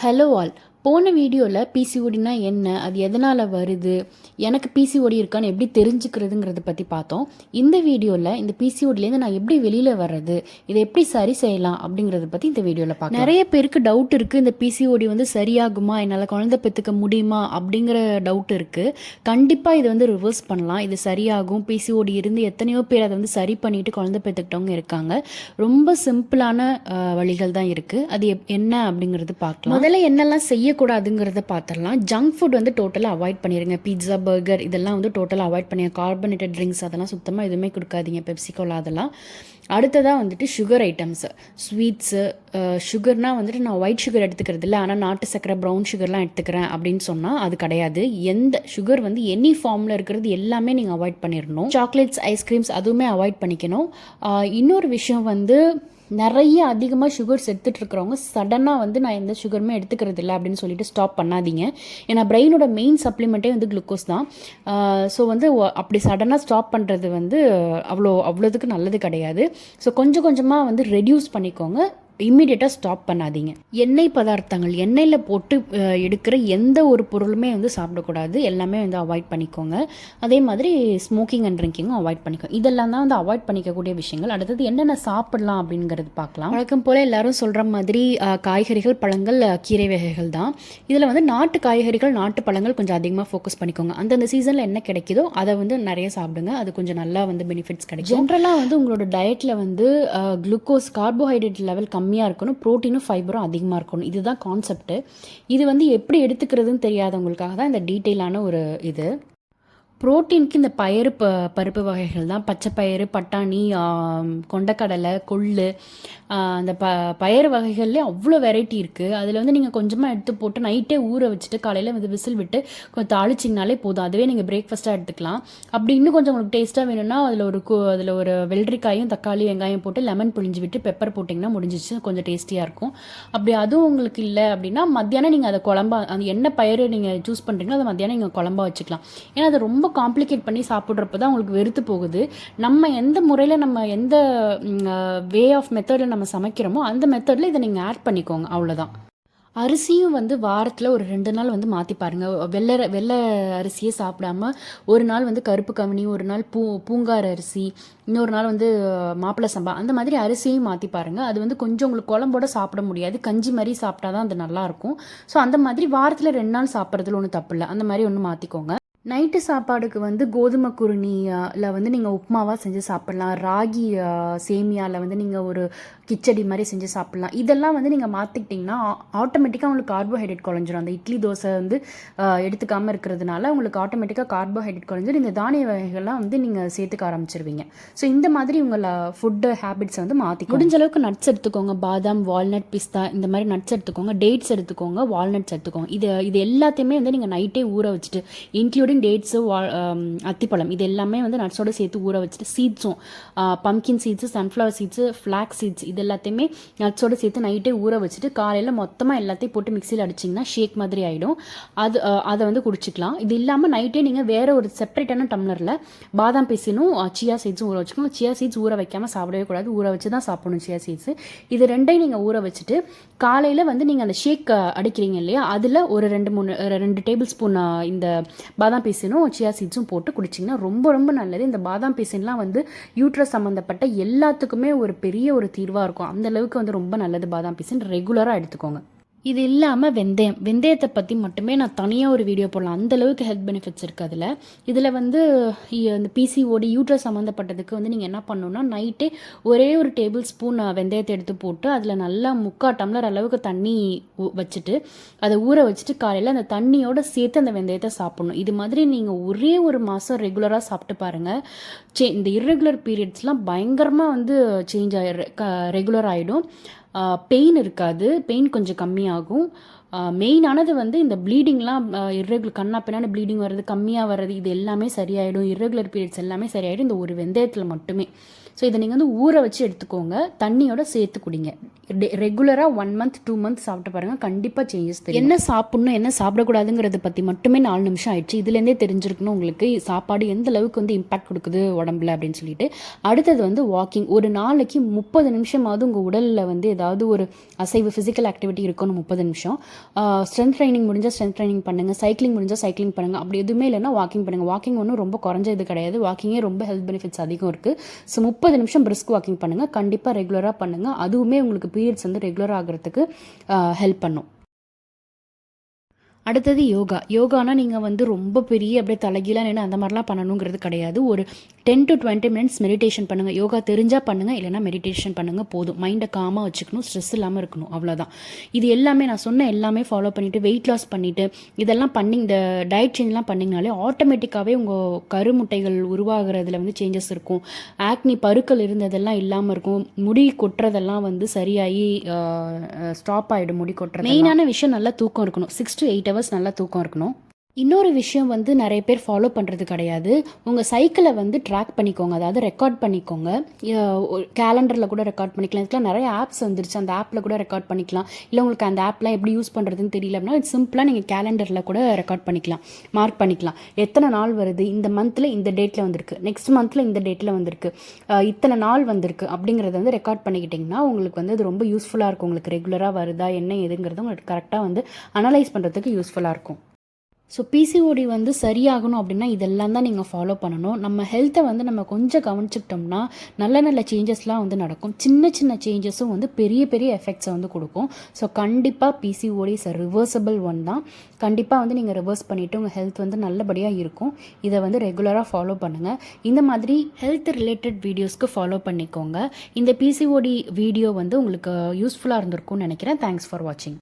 Hello all. போன வீடியோவில் பிசிஓடினா என்ன, அது எதனால் வருது, எனக்கு பிசிஓடி இருக்கான்னு எப்படி தெரிஞ்சுக்கிறதுங்கிறத பற்றி பார்த்தோம். இந்த வீடியோவில் இந்த பிசிஓடிலேருந்து நான் எப்படி வெளியில் வர்றது, இதை எப்படி சரி செய்யலாம் அப்படிங்கிறத பற்றி இந்த வீடியோவில் பார்க்கலாம். நிறைய பேருக்கு டவுட் இருக்குது, இந்த பிசிஓடி வந்து சரியாகுமா, என்னால் குழந்தை பெற்றுக்க முடியுமா அப்படிங்கிற டவுட் இருக்குது. கண்டிப்பாக இதை வந்து ரிவர்ஸ் பண்ணலாம், இது சரியாகும். பிசிஓடி இருந்து எத்தனையோ பேர் அதை வந்து சரி பண்ணிவிட்டு குழந்தை பெற்றுக்கிட்டவங்க இருக்காங்க. ரொம்ப சிம்பிளான வழிகள் தான் இருக்குது. அது என்ன அப்படிங்கிறது பார்க்கலாம். முதல்ல என்னெல்லாம் செய்யக்கூடாதுங்கிறத பார்த்துடலாம். ஜங்க் ஃபுட் வந்து டோட்டலாக அவாய்ட் பண்ணிடுங்க. பீட்சா, பர்கர் இதெல்லாம் வந்து டோட்டலாக அவாய்ட் பண்ணிடுங்க. கார்பனேட்டட் ட்ரிங்க்ஸ் அதெல்லாம் சுத்தமாக எதுவுமே கொடுக்காதீங்க, பெப்சிகோலா அதெல்லாம். அடுத்ததாக வந்துட்டு சுகர் ஐட்டம்ஸு, ஸ்வீட்ஸு. சுகர்னால் வந்துட்டு நான் ஒயிட் சுகர் எடுத்துக்கிறது இல்லை, ஆனால் நாட்டு சக்கரை, ப்ரௌன் சுகர்லாம் எடுத்துக்கிறேன் அப்படின்னு சொன்னால் அது கிடையாது. எந்த சுகர் வந்து எனி ஃபார்மில் இருக்கிறது எல்லாமே நீங்கள் அவாய்ட் பண்ணிடணும். சாக்லேட்ஸ், ஐஸ்கிரீம்ஸ் அதுவுமே அவாய்ட் பண்ணிக்கணும். இன்னொரு விஷயம் வந்து நிறைய அதிகமாக சுகர்ஸ் எடுத்துகிட்டு இருக்கிறவங்க சடனாக வந்து நான் எந்த சுகருமே எடுத்துக்கிறது இல்லை அப்படின்னு சொல்லிட்டு ஸ்டாப் பண்ணாதீங்க. ஏன்னா பிரெயினோட மெயின் சப்ளிமெண்ட்டே வந்து குளுக்கோஸ் தான். ஸோ வந்து அப்படி சடனாக ஸ்டாப் பண்ணுறது வந்து அவ்வளோதுக்கு நல்லது கிடையாது. ஸோ கொஞ்சம் கொஞ்சமாக வந்து ரெடியூஸ் பண்ணிக்கோங்க, இம்மிடியேட்டாக ஸ்டாப் பண்ணாதீங்க. எண்ணெய் பதார்த்தங்கள், எண்ணெயில் போட்டு எடுக்கிற எந்த ஒரு பொருளுமே வந்து சாப்பிடக்கூடாது, எல்லாமே வந்து அவாய்ட் பண்ணிக்கோங்க. அதே மாதிரி ஸ்மோக்கிங் அண்ட் ட்ரிங்கிங்கும் அவாய்ட் பண்ணிக்கோங்க. இதெல்லாம் தான் வந்து அவாய்ட் பண்ணிக்கக்கூடிய விஷயங்கள். அடுத்தது என்னென்ன சாப்பிடலாம் அப்படிங்கிறது பார்க்கலாம். வழக்கம் போல் எல்லாரும் சொல்கிற மாதிரி காய்கறிகள், பழங்கள், கீரை வகைகள் தான். இதில் வந்து நாட்டு காய்கறிகள், நாட்டு பழங்கள் கொஞ்சம் அதிகமாக ஃபோக்கஸ் பண்ணிக்கோங்க. அந்தந்த சீசனில் என்ன கிடைக்குதோ அதை வந்து நிறைய சாப்பிடுங்க. அது கொஞ்சம் நல்லா வந்து பெனிஃபிட்ஸ் கிடைக்கும். ஜென்ரலாக வந்து உங்களோட டயட்டில் வந்து குளுக்கோஸ், கார்போஹைட்ரேட் லெவல் கம்மியாக இருக்கணும், ப்ரோட்டீனும் ஃபைபரும் அதிகமாக இருக்கணும். இதுதான் கான்செப்ட். இது வந்து எப்படி எடுத்துக்கிறதுன்னு தெரியாதவங்களுக்காக தான் இந்த டீட்டெயிலான ஒரு இது. ப்ரோட்டீனுக்கு இந்த பருப்பு வகைகள் தான். பச்சை பயிறு, பட்டாணி, கொண்டக்கடலை, கொள்ளு, அந்த பயறு வகைகள்லேயே அவ்வளோ வெரைட்டி இருக்குது. அதில் வந்து நீங்கள் கொஞ்சமாக எடுத்து போட்டு நைட்டே ஊற வச்சுட்டு காலையில் வந்து விசில் விட்டு கொஞ்சம் தாளிச்சிங்கனாலே போதும். அதுவே நீங்கள் பிரேக்ஃபாஸ்ட்டாக எடுத்துக்கலாம். அப்படி இன்னும் கொஞ்சம் உங்களுக்கு டேஸ்ட்டாக வேணும்னா அதில் ஒரு வெள்ளரிக்காயும், தக்காளி, வெங்காயம் போட்டு லெமன் புழிஞ்சு விட்டு பெப்பர் போட்டிங்கன்னா முடிஞ்சிச்சு, கொஞ்சம் டேஸ்டியாக இருக்கும். அப்படி அதுவும் உங்களுக்கு இல்லை அப்படின்னா மத்தியானம் நீங்கள் அதை குழம்பா, அந்த என்ன பயிறு நீங்கள் சூஸ் பண்ணுறீங்களோ அதை மத்தியானம் நீங்கள் குழம்பா வச்சுக்கலாம். ஏன்னா அது ரொம்ப காம்ப்ளிகேட் பண்ணி சாப்பிட்றப்ப தான் உங்களுக்கு வெறுத்து போகுது. நம்ம எந்த முறையில், நம்ம எந்த வே ஆஃப் மெத்தடில் நம்ம சமைக்கிறோமோ அந்த மெத்தடில் இதை நீங்கள் ஆட் பண்ணிக்கோங்க, அவ்வளோதான். அரிசியும் வந்து வாரத்தில் ஒரு 2 நாள் வந்து மாற்றி பாருங்கள். வெள்ளை அரிசியே சாப்பிடாம ஒரு நாள் வந்து கருப்பு கவுனி, ஒரு நாள் பூங்கார் அரிசி, இன்னொரு நாள் வந்து மாப்பிள்ளை சம்பா, அந்த மாதிரி அரிசியையும் மாற்றி பாருங்கள். அது வந்து கொஞ்சம் உங்களுக்கு குழம்போட சாப்பிட முடியாது, கஞ்சி மாதிரி சாப்பிட்டா தான் அது நல்லாயிருக்கும். ஸோ அந்த மாதிரி வாரத்தில் 2 நாள் சாப்பிட்றதுல ஒன்றும் தப்பு இல்லை. அந்த மாதிரி ஒன்று மாற்றிக்கோங்க. நைட்டு சாப்பாடுக்கு வந்து கோதுமை குருணியில் வந்து நீங்கள் உப்புமாவாக செஞ்சு சாப்பிட்லாம். ராகி சேமியாவில் வந்து நீங்கள் ஒரு கிச்சடி மாதிரி செஞ்சு சாப்பிட்லாம். இதெல்லாம் வந்து நீங்கள் மாற்றிக்கிட்டிங்கன்னா ஆட்டோமேட்டிக்காக உங்களுக்கு கார்போஹைட்ரேட் குறைஞ்சிரும். அந்த இட்லி தோசை வந்து எடுத்துக்காமல் இருக்கிறதுனால உங்களுக்கு ஆட்டோமேட்டிக்காக கார்போஹைட்ரேட் குறைஞ்சிரும். இந்த தானிய வகைகள்லாம் வந்து நீங்கள் சேர்த்துக்க ஆரம்பிச்சிருவீங்க. ஸோ இந்த மாதிரி உங்களை ஃபுட்டு ஹேபிட்ஸை வந்து மாற்றி முடிஞ்ச அளவுக்கு நட்ஸ் எடுத்துக்கோங்க. பாதாம், வால்நட், பிஸ்தா இந்த மாதிரி நட்ஸ் எடுத்துக்கோங்க. டேட்ஸ் எடுத்துக்கோங்க, வால்நட்ஸ் எடுத்துக்கோங்க. இது எல்லாத்தையுமே வந்து நீங்கள் நைட்டே ஊற வச்சுட்டு, இன்க்ளூடிங் டேட்ஸு, அத்திப்பழம், இது எல்லாமே வந்து நட்ஸோடு சேர்த்து ஊற வச்சுட்டு, சீட்ஸும் pumpkin seeds, sunflower seeds, flax seeds இது எல்லாத்தையுமே நட்ஸோடு சேர்த்து நைட்டே ஊற வச்சுட்டு காலையில் மொத்தமாக எல்லாத்தையும் போட்டு மிக்சியில் அடிச்சிங்கன்னா ஷேக் மாதிரி ஆகிடும். அதை வந்து குடிச்சிக்கலாம். இது இல்லாமல் நைட்டே நீங்கள் வேறு ஒரு செப்பரேட்டான டம்ளரில் பாதாம் பிசினும் சியா சீட்ஸும் ஊற வச்சுக்கோங்க. சியா சீட்ஸ் ஊற வைக்காமல் சாப்பிடவே கூடாது, ஊற வச்சு தான் சாப்பிடணும் சியா சீட்ஸு. இது ரெண்டையும் நீங்கள் ஊற வச்சுட்டு காலையில் வந்து நீங்கள் அந்த ஷேக் அடிக்கிறீங்க இல்லையா, அதில் ஒரு 2 டேபிள் ஸ்பூன் இந்த பாதாம் பீசனும் சியா சீட்ஸும் போட்டு குடிச்சிங்கன்னா ரொம்ப ரொம்ப நல்லது. இந்த பாதாம் பீசன்லாம் வந்து யூட்ரஸ் சம்மந்தப்பட்ட எல்லாத்துக்குமே ஒரு பெரிய ஒரு தீர்வாக இருக்கும். அந்த அளவுக்கு வந்து ரொம்ப நல்லது பாதாம் பீசன். ரெகுலராக எடுத்துக்கோங்க. இது இல்லாமல் வெந்தயத்தை பற்றி மட்டுமே நான் தனியாக ஒரு வீடியோ போடலாம். அந்தளவுக்கு ஹெல்த் பெனிஃபிட்ஸ் இருக்குது இதில் வந்து இந்த பிசிஓடி யூட்ரஸ் சம்மந்தப்பட்டதுக்கு வந்து நீங்கள் என்ன பண்ணணுன்னா, நைட்டே ஒரே ஒரு டேபிள் ஸ்பூன் வெந்தயத்தை எடுத்து போட்டு அதில் நல்லா 3/4 டம்ளர் அளவுக்கு தண்ணி வச்சுட்டு அதை ஊற வச்சுட்டு காலையில் அந்த தண்ணியோடு சேர்த்து அந்த வெந்தயத்தை சாப்பிடணும். இது மாதிரி நீங்கள் ஒரே ஒரு மாதம் ரெகுலராக சாப்பிட்டு பாருங்கள். இந்த இர்ரெகுலர் பீரியட்ஸ்லாம் பயங்கரமாக வந்து சேஞ்ச் ரெகுலர் ஆகிடும். பெயின் இருக்காது, பெயின் கொஞ்சம் கம்மியாகும். மெயினானது வந்து இந்த ப்ளீடிங்லாம் இர்ரெகுலர் கண்ணா பின்னாடி ப்ளீடிங் வர்றது, கம்மியாக வர்றது, இது எல்லாமே சரியாயிடும். இர்ரெகுலர் பீரியட்ஸ் எல்லாமே சரியாயிடும் இந்த ஒரு வெந்தயத்தில் மட்டுமே. ஸோ இதை நீங்கள் வந்து ஊற வச்சு எடுத்துக்கோங்க, தண்ணியோட சேர்த்து குடிங்க. ரெகுலராக 1 மந்த் 2 மந்த் சாப்பிட்டு பாருங்கள், கண்டிப்பாக சேஞ்சஸ் தெரியும். என்ன சாப்பிட்ணும் என்ன சாப்பிடக்கூடாதுங்கிறத பற்றி மட்டுமே 4 நிமிஷம் ஆயிடுச்சு. இதுலேருந்தே தெரிஞ்சிருக்கணும் உங்களுக்கு சாப்பாடு எந்த அளவுக்கு வந்து இம்பாக்ட் கொடுக்குது உடம்புல அப்படின்னு சொல்லிட்டு. அடுத்தது வந்து வாக்கிங். ஒரு நாளைக்கு 30 நிமிஷமாவது உங்கள் உடலில் வந்து ஏதாவது ஒரு அசைவு ஃபிசிக்கல் ஆக்டிவிட்டி இருக்கணும். 30 நிமிஷம். ஸ்ட்ரென்த் ட்ரைனிங் முடிஞ்சால் ஸ்ட்ரென்த் ட்ரைனிங் பண்ணுங்கள், சைக்கிளிங் முடிஞ்சால் சைக்கிளிங் பண்ணுங்கள். அப்படி எதுவுமே இல்லைன்னா வாக்கிங் பண்ணுங்கள். வாக்கிங் ஒன்றும் ரொம்ப குறைஞ்ச இது கிடையாது, வாக்கிங்கே ரொம்ப ஹெல்த் பெனிஃபிட்ஸ் அதிகம் இருக்குது. ஸோ 30 நிமிஷம் பிரிஸ்க் வாக்கிங் பண்ணுங்கள், கண்டிப்பாக ரெகுலராக பண்ணுங்கள். அதுவுமே உங்களுக்கு பீரியட்ஸ் வந்து ரெகுலர் ஆகிறதுக்கு ஹெல்ப் பண்ணும். அடுத்தது யோகா. யோகானா நீங்கள் வந்து ரொம்ப பெரிய அப்படியே தலைகீழாக நின்று அந்த மாதிரிலாம் பண்ணணுங்கிறது கிடையாது. ஒரு 10 to 20 மினிட்ஸ் மெடிடேஷன் பண்ணுங்கள். யோகா தெரிஞ்சால் பண்ணுங்கள், இல்லைனா மெடிடேஷன் பண்ணுங்கள் போதும். மைண்டை காமாக வச்சுக்கணும், ஸ்ட்ரெஸ் இல்லாமல் இருக்கணும், அவ்வளோதான். இது எல்லாமே நான் சொன்ன எல்லாமே ஃபாலோ பண்ணிவிட்டு வெயிட் லாஸ் பண்ணிவிட்டு இதெல்லாம் பண்ணி இந்த டயட் சேஞ்ச்லாம் பண்ணிங்கனாலே ஆட்டோமேட்டிக்காகவே உங்கள் கருமுட்டைகள் உருவாகிறதுல வந்து சேஞ்சஸ் இருக்கும். ஆக்னி பருக்கள் இருந்ததெல்லாம் இல்லாமல் இருக்கும். முடி கொட்டுறதெல்லாம் வந்து சரியாகி ஸ்டாப் ஆகிடும். முடி கொட்டுறது மெயினான விஷயம் நல்லா தூக்கம் இருக்கணும். 6 to 8 hours நல்லா தூக்கம் இருக்கணும். இன்னொரு விஷயம் வந்து நிறைய பேர் ஃபாலோ பண்ணுறது கிடையாது. உங்கள் சைக்கிளை வந்து ட்ராக் பண்ணிக்கோங்க, அதாவது ரெக்கார்ட் பண்ணிக்கோங்க. கேலண்டரில் கூட ரெக்கார்ட் பண்ணிக்கலாம். இதுக்கெலாம் நிறைய ஆப்ஸ் வந்துருச்சு, அந்த ஆப்பில் கூட ரெக்கார்ட் பண்ணிக்கலாம். இல்லை உங்களுக்கு அந்த ஆப்லாம் எப்படி யூஸ் பண்ணுறதுன்னு தெரியல அப்படின்னா சிம்பிளாக நீங்கள் கேலண்டரில் கூட ரெக்கார்ட் பண்ணிக்கலாம், மார்க் பண்ணிக்கலாம். எத்தனை நாள் வருது, இந்த மந்தில் இந்த டேட்டில் வந்திருக்கு, நெக்ஸ்ட் மந்தில் இந்த டேட்டில் வந்திருக்கு, இத்தனை நாள் வந்திருக்கு அப்படிங்கிறத வந்து ரெக்கார்ட் பண்ணிக்கிட்டிங்கன்னா உங்களுக்கு வந்து அது ரொம்ப யூஸ்ஃபுல்லாக இருக்கும். உங்களுக்கு ரெகுலராக வருதா என்ன எதுங்கிறது உங்களுக்கு கரெக்டாக வந்து அனலைஸ் பண்ணுறதுக்கு யூஸ்ஃபுல்லாக இருக்கும். ஸோ பிசிஓடி வந்து சரியாகணும் அப்படின்னா இதெல்லாம் தான் நீங்கள் ஃபாலோ பண்ணணும். நம்ம ஹெல்த்தை வந்து நம்ம கொஞ்சம் கவனிச்சுக்கிட்டோம்னா நல்ல நல்ல சேஞ்சஸ்லாம் வந்து நடக்கும். சின்ன சின்ன சேஞ்சஸும் வந்து பெரிய பெரிய எஃபெக்ட்ஸை வந்து கொடுக்கும். ஸோ கண்டிப்பாக பிசிஓடி இஸ் ரிவர்சபிள் ஒன் தான். கண்டிப்பாக வந்து நீங்கள் ரிவர்ஸ் பண்ணிவிட்டு உங்கள் ஹெல்த் வந்து நல்லபடியாக இருக்கும். இதை வந்து ரெகுலராக ஃபாலோ பண்ணுங்கள். இந்த மாதிரி ஹெல்த் ரிலேட்டட் வீடியோஸ்க்கு ஃபாலோ பண்ணிக்கோங்க. இந்த பிசிஓடி வீடியோ வந்து உங்களுக்கு யூஸ்ஃபுல்லாக இருந்திருக்கும்னு நினைக்கிறேன். தேங்க்ஸ் ஃபார் வாட்சிங்.